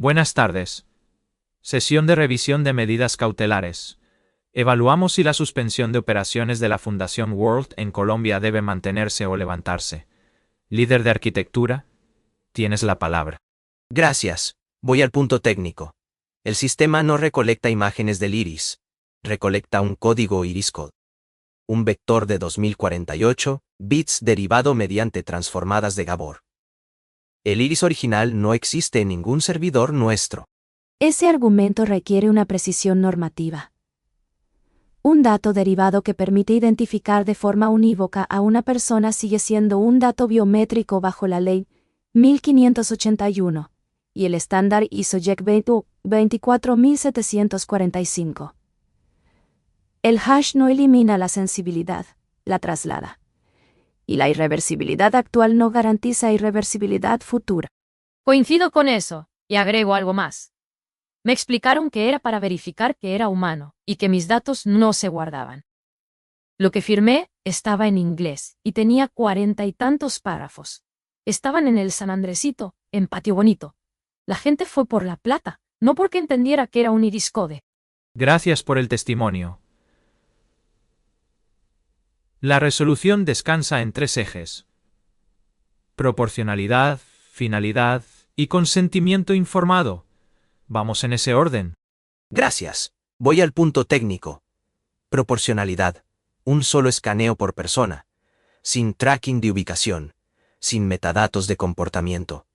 Buenas tardes. Sesión de revisión de medidas cautelares. Evaluamos si la suspensión de operaciones de la Fundación World en Colombia debe mantenerse o levantarse. Líder de arquitectura, tienes la palabra. Gracias. Voy al punto técnico. El sistema no recolecta imágenes del iris. Recolecta un código iris code. Un vector de 2048 bits derivado mediante transformadas de Gabor. El iris original no existe en ningún servidor nuestro. Ese argumento requiere una precisión normativa. Un dato derivado que permite identificar de forma unívoca a una persona sigue siendo un dato biométrico bajo la ley 1581 y el estándar ISO-JEC 24745. El hash no elimina la sensibilidad, la traslada. Y la irreversibilidad actual no garantiza irreversibilidad futura. Coincido con eso, y agrego algo más. Me explicaron que era para verificar que era humano, y que mis datos no se guardaban. Lo que firmé estaba en inglés, y tenía 40 y tantos párrafos. Estaban en el San Andresito, en Patio Bonito. La gente fue por la plata, no porque entendiera que era un iris code. Gracias por el testimonio. La resolución descansa en 3 ejes: proporcionalidad, finalidad y consentimiento informado. Vamos en ese orden. Gracias. Voy al punto técnico. Proporcionalidad. Un solo escaneo por persona. Sin tracking de ubicación. Sin metadatos de comportamiento.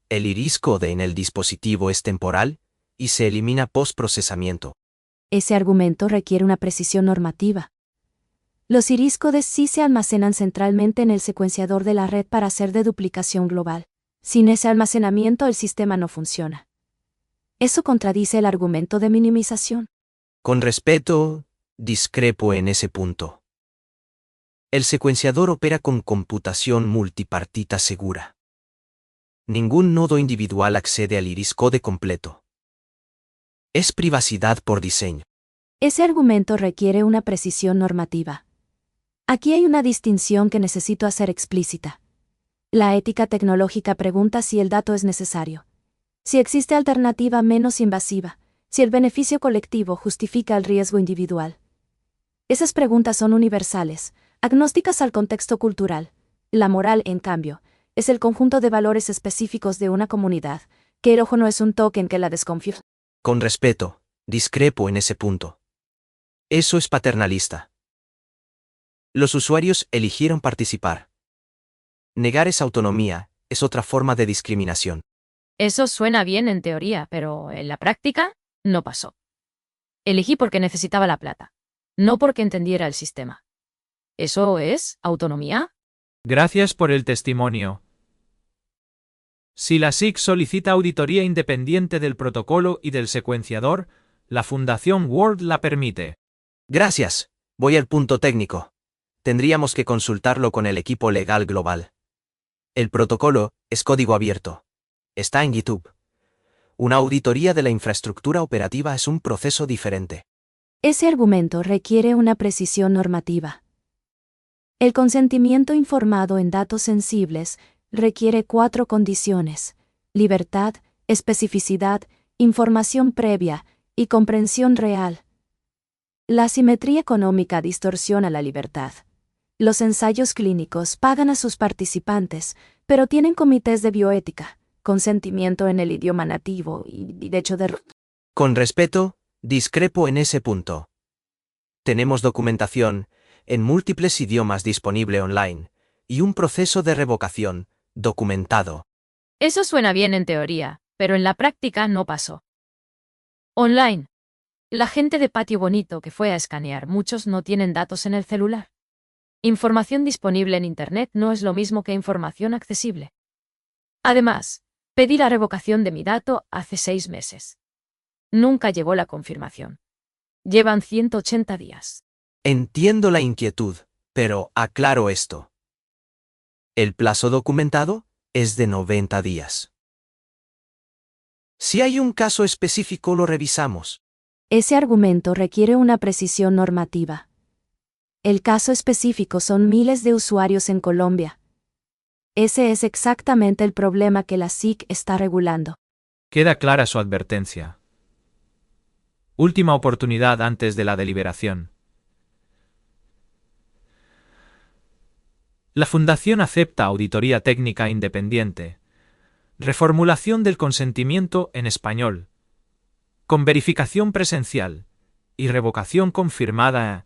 El iris code en el dispositivo es temporal y se elimina post-procesamiento. Ese argumento requiere una precisión normativa. Los iris codes sí se almacenan centralmente en el secuenciador de la red para hacer deduplicación global. Sin ese almacenamiento el sistema no funciona. Eso contradice el argumento de minimización. Con respeto, discrepo en ese punto. El secuenciador opera con computación multipartita segura. Ningún nodo individual accede al iris code completo. Es privacidad por diseño. Ese argumento requiere una precisión normativa. Aquí hay una distinción que necesito hacer explícita. La ética tecnológica pregunta si el dato es necesario, si existe alternativa menos invasiva, si el beneficio colectivo justifica el riesgo individual. Esas preguntas son universales, agnósticas al contexto cultural. La moral, en cambio, es el conjunto de valores específicos de una comunidad, que el ojo no es un token que la desconfía. Con respeto, discrepo en ese punto. Eso es paternalista. Los usuarios eligieron participar. Negar esa autonomía es otra forma de discriminación. Eso suena bien en teoría, pero en la práctica no pasó. Elegí porque necesitaba la plata, no porque entendiera el sistema. ¿Eso es autonomía? Gracias por el testimonio. Si la SIC solicita auditoría independiente del protocolo y del secuenciador, la Fundación World la permite. Gracias. Voy al punto técnico. Tendríamos que consultarlo con el equipo legal global. El protocolo es código abierto. Está en GitHub. Una auditoría de la infraestructura operativa es un proceso diferente. Ese argumento requiere una precisión normativa. El consentimiento informado en datos sensibles requiere 4 condiciones: libertad, especificidad, información previa y comprensión real. La asimetría económica distorsiona la libertad. Los ensayos clínicos pagan a sus participantes, pero tienen comités de bioética, consentimiento en el idioma nativo y derecho de... Con respeto, discrepo en ese punto. Tenemos documentación en múltiples idiomas disponible online y un proceso de revocación documentado. Eso suena bien en teoría, pero en la práctica no pasó. Online. La gente de Patio Bonito que fue a escanear, muchos no tienen datos en el celular. Información disponible en Internet no es lo mismo que información accesible. Además, pedí la revocación de mi dato hace 6 meses. Nunca llegó la confirmación. Llevan 180 días. Entiendo la inquietud, pero aclaro esto. El plazo documentado es de 90 días. Si hay un caso específico, lo revisamos. Ese argumento requiere una precisión normativa. El caso específico son miles de usuarios en Colombia. Ese es exactamente el problema que la SIC está regulando. Queda clara su advertencia. Última oportunidad antes de la deliberación. La Fundación acepta auditoría técnica independiente. Reformulación del consentimiento en español. Con verificación presencial. Y revocación confirmada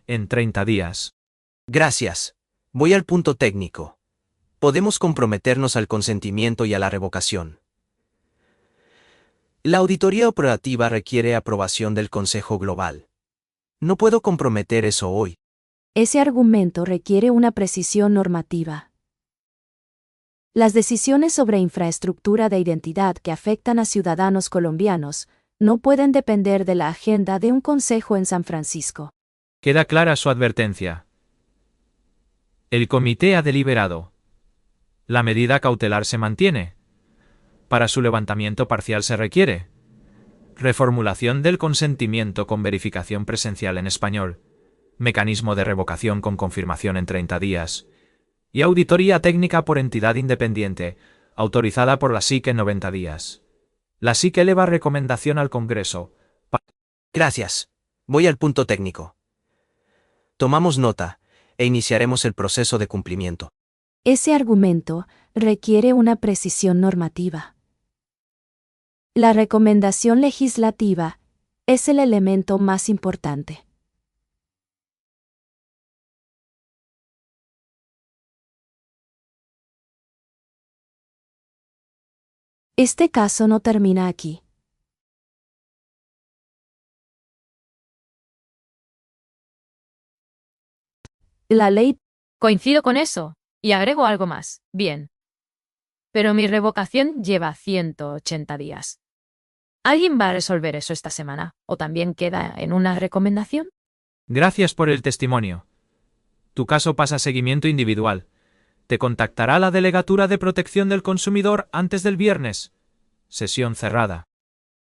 en 30 días. Gracias. Voy al punto técnico. Podemos comprometernos al consentimiento y a la revocación. La auditoría operativa requiere aprobación del Consejo Global. No puedo comprometer eso hoy. Ese argumento requiere una precisión normativa. Las decisiones sobre infraestructura de identidad que afectan a ciudadanos colombianos no pueden depender de la agenda de un consejo en San Francisco. Queda clara su advertencia. El comité ha deliberado. La medida cautelar se mantiene. Para su levantamiento parcial se requiere reformulación del consentimiento con verificación presencial en español, mecanismo de revocación con confirmación en 30 días, y auditoría técnica por entidad independiente, autorizada por la SIC en 90 días. La SIC eleva recomendación al Congreso. Gracias. Voy al punto técnico. Tomamos nota e iniciaremos el proceso de cumplimiento. Ese argumento requiere una precisión normativa. La recomendación legislativa es el elemento más importante. Este caso no termina aquí. La ley. Coincido con eso, y agrego algo más. Bien. Pero mi revocación lleva 180 días. ¿Alguien va a resolver eso esta semana? ¿O también queda en una recomendación? Gracias por el testimonio. Tu caso pasa a seguimiento individual. Te contactará la Delegatura de Protección del Consumidor antes del viernes. Sesión cerrada.